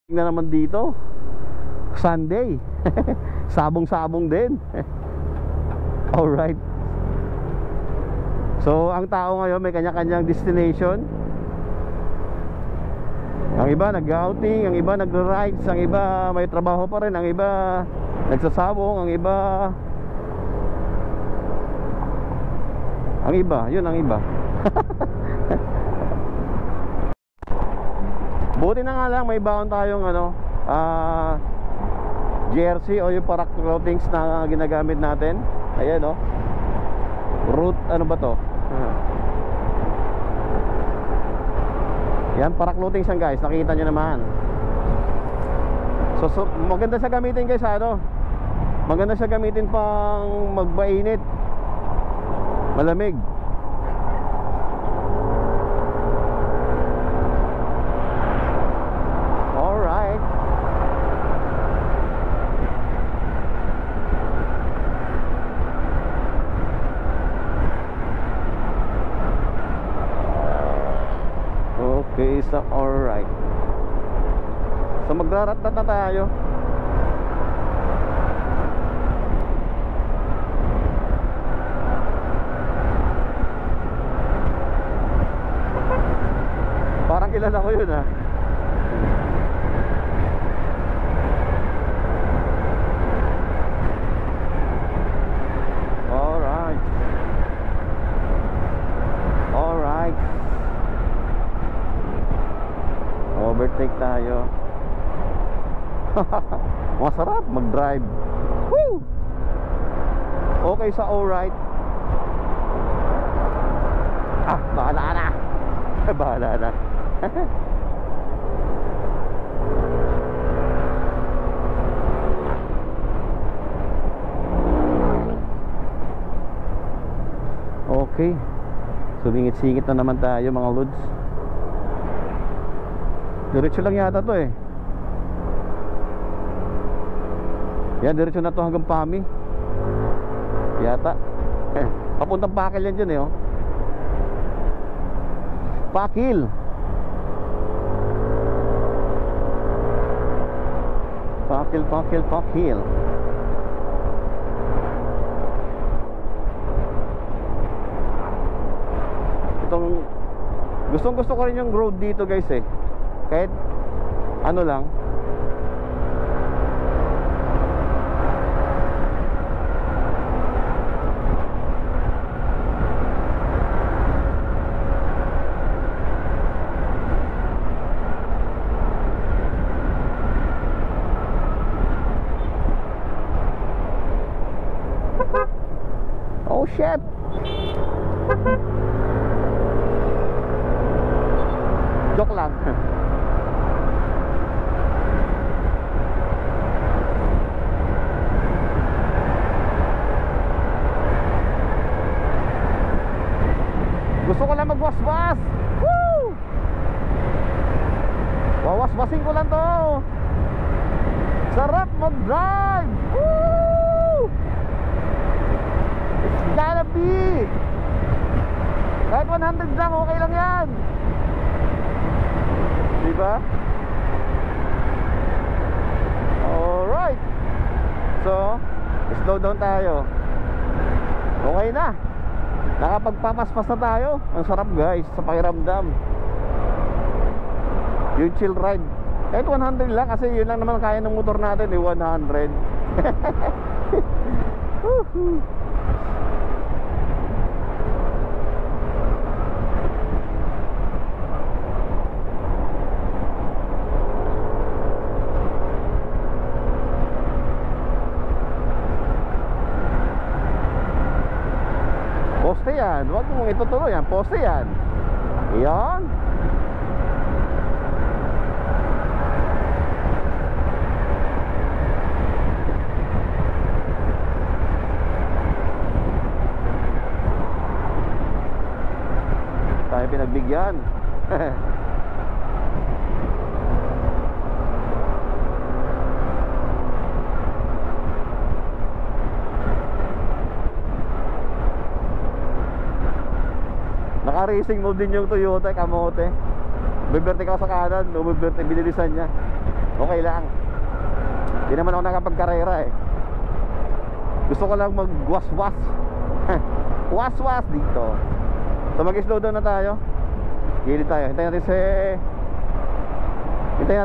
na naman dito. Sunday. Sabong-sabong din. Alright. So ang tao ngayon may kanya-kanyang destination. Ang iba nag-outing, ang iba nag-rides, ang iba may trabaho pa rin, ang iba nagsasabong, ang iba yun ang iba. Buti na nga lang may baon tayong jersey o yung parak clothings na ginagamit natin. Ayan o, root, ano ba to? Yan, parak clothings yan guys, nakikita nyo naman. So maganda siya gamitin guys, maganda siya gamitin pang magbainit, malamig. Alright. Okay, so alright. So magrarat-rat na tayo. Parang kilala ko yun Alright. Alright. Overtake tayo. Masarap mag-drive. Woo! Okay sa alright. Bahala na. Bahala na. Okay. Sumingit-singit na naman tayo mga lods. Diretso lang yata to Yan, diretso na to hanggang Pami yata. Papuntang Pakil yan dyan Pakil. Pakil. Itong gusto ko rin yung road dito guys kahit ano lang. Oh shit. Joke lang. Gusto ko lang magwaswas. Woo! Wawaswasin ko lang to. Sarap mag-drive. Woo! It's gotta be. Kahit 100 lang, okay lang yan. Diba? Alright. So, slow down tayo. Okay na. Nakapagpapaspas na tayo. Ang sarap guys sa pakiramdam. Yung chill ride. Kahit 100 lang kasi yun lang naman kaya ng motor natin 100. Poste yan, huwag mong itutuloy yan. Poste yan. Yan. Tayo pinagbigyan. Naka-racing mode din yung Toyota Kamote. Biberte ka sa kanan, biberte, binilisan niya. okay lang. Hindi naman ako nakapagkarera eh. Gusto ko lang magwas-was. Was-was dito. So mag-slow down na tayo. Gilid tayo. Hintayin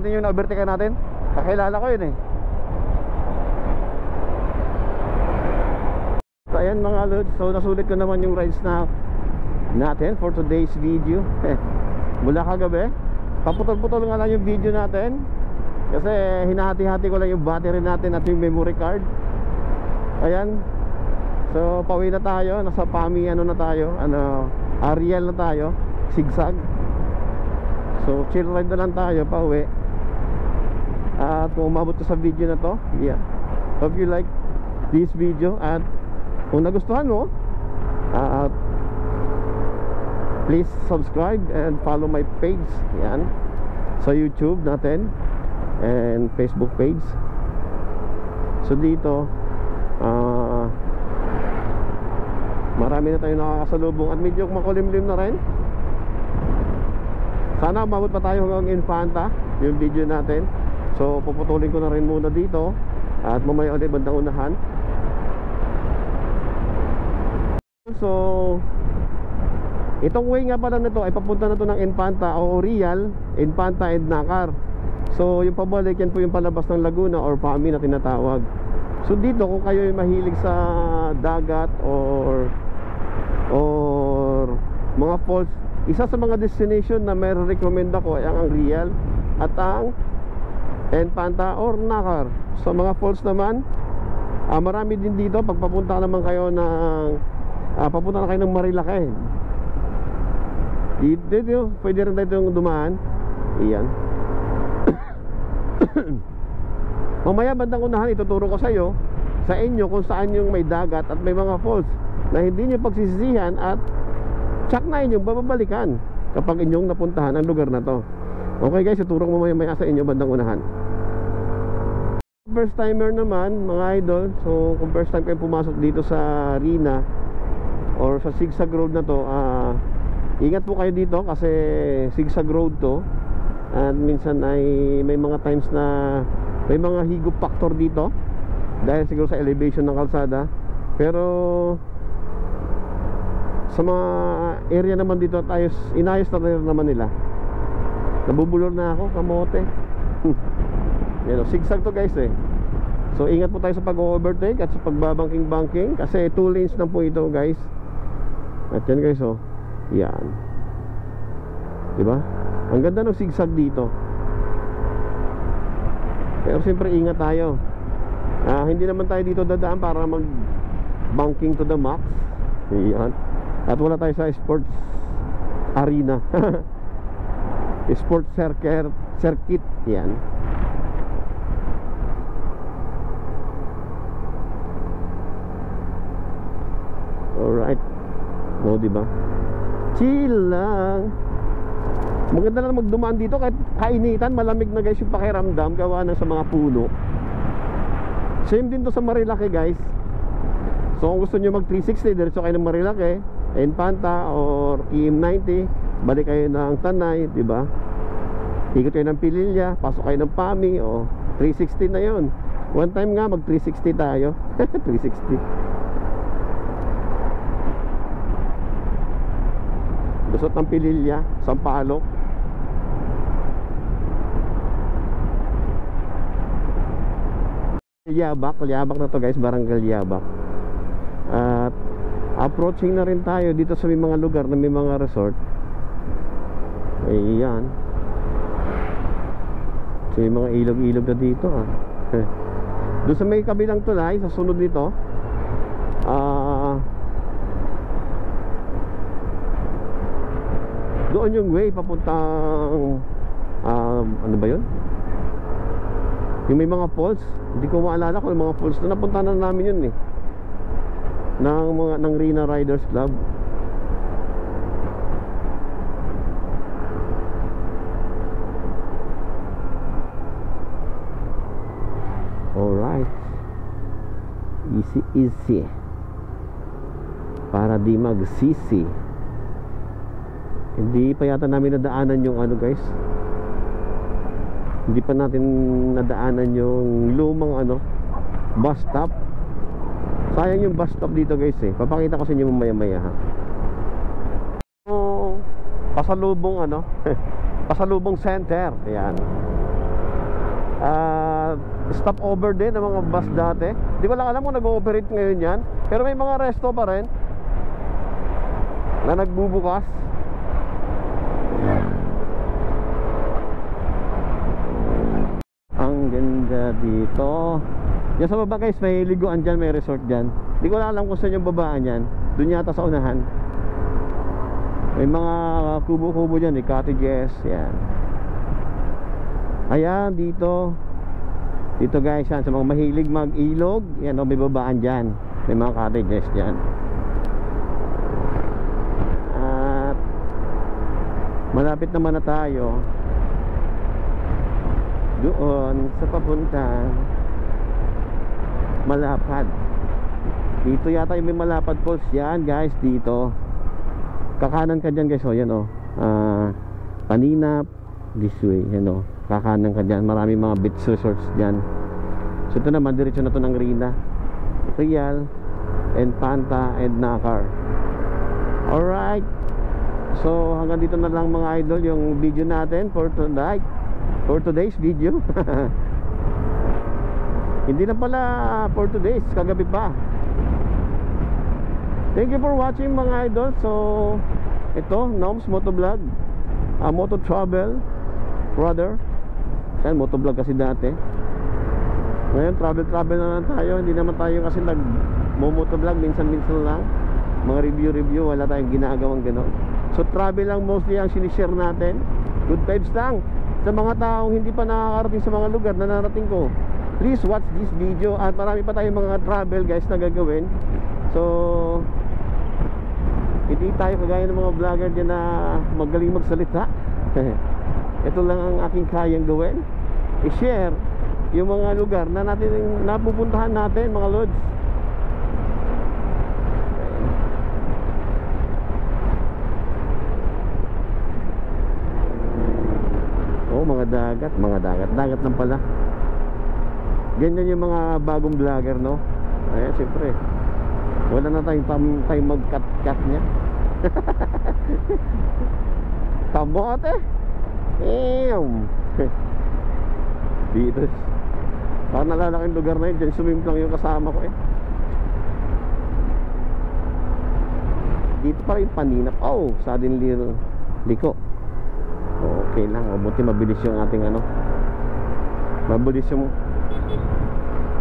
natin yung na-overtake natin. Kakilala ko yun eh. So ayan mga lods. So nasulit ko naman yung rides na natin for today's video. Mula kagabi, paputol-putol nga lang yung video natin kasi hinahati-hati ko lang yung battery natin at yung memory card. Ayan. So pauwi na tayo. Nasa PAMI na tayo, Ariel na tayo, zigzag. So chill ride na lang tayo pauwi. At kung umabot ka sa video na to, yeah, hope you like this video. At kung nagustuhan mo, please subscribe and follow my page. Yan, sa YouTube natin and Facebook page. So dito marami na tayo nakakasalubong at medyo makulimlim na rin. Sana umabot pa tayo hanggang Infanta yung video natin. So puputulin ko na rin muna dito at mamaya ulit bandang unahan. So itong way nga pala nito ay papunta na to ng Infanta o Real, Infanta and Nakar. So yung pabalik yan po yung palabas ng Laguna or PAMI na tinatawag. So dito kung kayo ay mahilig sa dagat or mga falls, isa sa mga destination na may recommend ako ay ang Real at ang Infanta or Nakar. So mga falls naman, marami din dito. Pag papunta naman kayo ng papunta na kayo ng Marilake, dito pwede rin tayo yung dumaan. Iyan. Mamaya bandang unahan ituturo ko sa inyo kung saan yung may dagat at may mga falls na hindi nyo pagsisisihan at tsak na inyong bababalikan kapag inyong napuntahan ang lugar na to. Okay guys, ituro ko mamaya sa inyo bandang unahan. First timer naman mga idol, so kung first time kayo pumasok dito sa Rina or sa zigzag road na to, ingat po kayo dito kasi zigzag road to. At minsan ay may mga times na may mga higop factor dito dahil siguro sa elevation ng kalsada. Pero sa mga area naman dito tayo, inayos na rin naman nila. Nabubulor na ako, kamote. Yan, zigzag to guys eh. So ingat po tayo sa pag-overtake at sa pagbabanking-banking kasi 2 lanes lang po ito guys. At yan guys, oh. Yan. Diba? Ang ganda ng zigzag dito. Pero siyempre ingat tayo. Hindi naman tayo dito dadaan para mag-banking to the max. Yan. At wala tayo sa sports arena. Sports circuit. Yan. Alright. No, diba? Chill lang. Maganda lang magdumaan dito kahit kainitan, malamig na guys yung pakiramdam gawa na sa mga puno. Same din to sa Marilake guys. So kung gusto nyo mag 360, diretso kayo ng Marilake, Infanta or EM90, balik kayo ng Tanay, diba? Ikot kayo ng Pililla, pasok kayo ng PAMI, o 360 na yon. One time nga mag 360 tayo. 360. Lusot ng Pililla, Sampaloc. Lyabak na to guys, Barangay Lyabak. At approaching na rin tayo dito sa may mga lugar na may mga resort. Ayan. So may mga ilog-ilog na dito doon sa may kabilang tulay, sa sunod nito, doon yung way papuntang ano ba yun? Yung may mga falls. Hindi ko maalala kung mga falls na napunta na namin yun eh, ng Rina Riders Club. Alright. Easy para di magsisi. Hindi pa yata namin nadaanan yung ano guys, Hindi pa natin nadaanan yung lumang ano, bus stop. Sayang yung bus stop dito guys eh. Papakita ko sa inyo mamaya maya ha. Pasalubong ano pasalubong center. Ayan. Stop over din ng mga bus dati. Di ko lang alam kung nag-ooperate ngayon yan. Pero may mga resto pa rin na nagbubukas. Ang ganda dito. Yan sa baba guys, may liguan dyan, may resort dyan. Di ko lang alam kung saan yung babaan yan. Doon yata sa unahan. May mga kubo-kubo dyan, cottages. Yan. Ayan, dito. Dito guys, yan, sa mga mahilig mag-ilog. Yan, may babaan dyan. May mga cottages dyan. At malapit naman na tayo doon sa papuntang Malapad. Dito yata yung may Malapad Falls. Yan guys, dito. Kakanan ka dyan guys, o yan o. Paninap, this way, yan o. Kakanan ka dyan, marami mga beach resorts dyan. So ito naman, diretso na to ng Rina, Real, and Panta, and Nakar. Alright. So hanggang dito na lang mga idol yung video natin for tonight, for today's video. Hindi na pala for today's, kagabi pa. Thank you for watching mga idol. So ito, Noms Motovlog, Moto Travel brother. Saan motovlog kasi dati. Ngayon travel na lang tayo. Hindi naman tayo kasi nag-motovlog, minsan-minsan lang. Mga review, wala tayong ginagawang gano'n. So travel lang mostly ang sinishare natin. Good vibes lang sa mga taong hindi pa nakakarating sa mga lugar na narating ko. Please watch this video. At marami pa tayong mga travel guys na gagawin. So hindi tayo kagaya ng mga vlogger dyan na magaling magsalita. Ito lang ang aking kayang gawin, i-share yung mga lugar na natin napupuntahan natin mga lods. Oh, mga dagat lang pala. Ganyan yung mga bagong vlogger, no? Ayan, siyempre wala na tayong mag-cut niya. Tamote. Dito parang nalalaking lugar na yun. Diyan sumimplang yung kasama ko eh. Dito pa rin Paninap. Oh, suddenly liko. Okay lang, buti mabilis yung ating ano, mabilis yung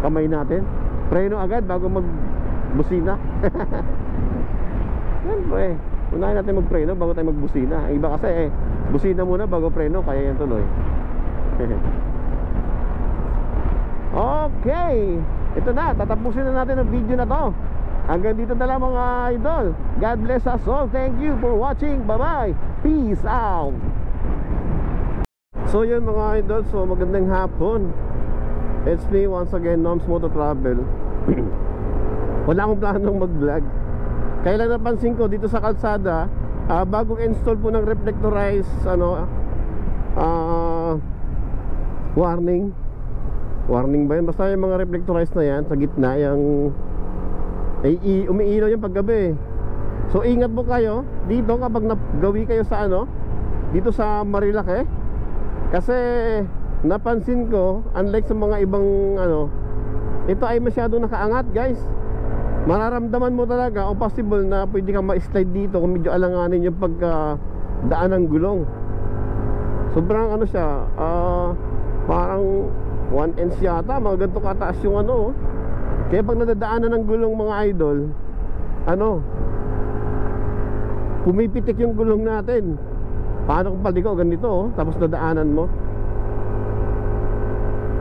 kamay natin. Preno agad bago magbusina. Siyempre unahin natin magpreno bago tayo magbusina. Ang iba kasi busina muna bago preno, kaya yan tuloy. Okay, ito na, tatapusin na natin ang video na to. Hanggang dito na lang mga idol. God bless us all. Thank you for watching. Bye bye. Peace out. So yun mga idol, so magandang hapon. It's me once again, Noms Moto Travel. Wala akong planong mag vlog. Kailan napansin ko dito sa kalsada, bagong install po ng reflectorized warning ba yun? Basta yung mga reflectorized na yan sa gitna, yung umiilaw yung paggabi. So ingat po kayo dito kapag nagawi kayo sa dito sa Marilake. Kasi napansin ko, unlike sa mga ibang ito ay masyadong nakaangat guys. Mararamdaman mo talaga o possible na pwede kang ma-slide dito kung medyo alanganin yung pagdaan ng gulong. Sobrang siya, parang 1 inch yata, mga ganito kataas yung Kaya pag nadadaanan ng gulong mga idol, pumipitik yung gulong natin. Paano kung paliko ganito tapos nadaanan mo.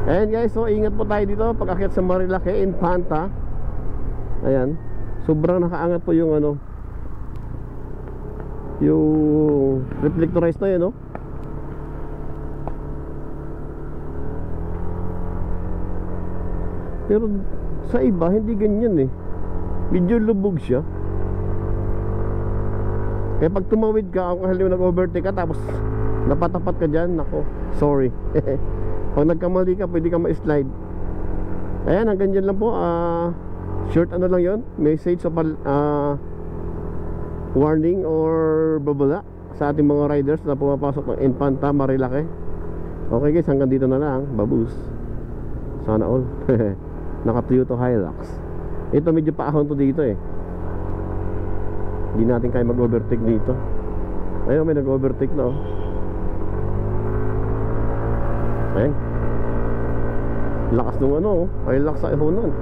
Ayan guys, so ingat po tayo dito pag akyat sa Marilake in Panta. Ayan, sobrang nakaangat po yung yung reflectorized na yun, Pero sa iba hindi ganyan eh. Medyo lubog siya. Kaya pag tumawid ka, kung halimbawa nag-overtake ka tapos napatapat ka dyan, nako, sorry. Pag nagkamali ka, pwede ka ma-slide. Ayan, hanggang dyan lang po. Short ano lang yon, message of warning or babala sa ating mga riders na pumapasok ng Infanta, Marilake. Okay guys, hanggang dito na lang. Babus. Sana all. Naka Toyota Hilux. Ito medyo paahon to dito eh. Hindi natin kaya mag-overtake dito. Ayun, may nag-overtake na oh. Ayun. Lakas nung ano oh. Hilux sa ihonan.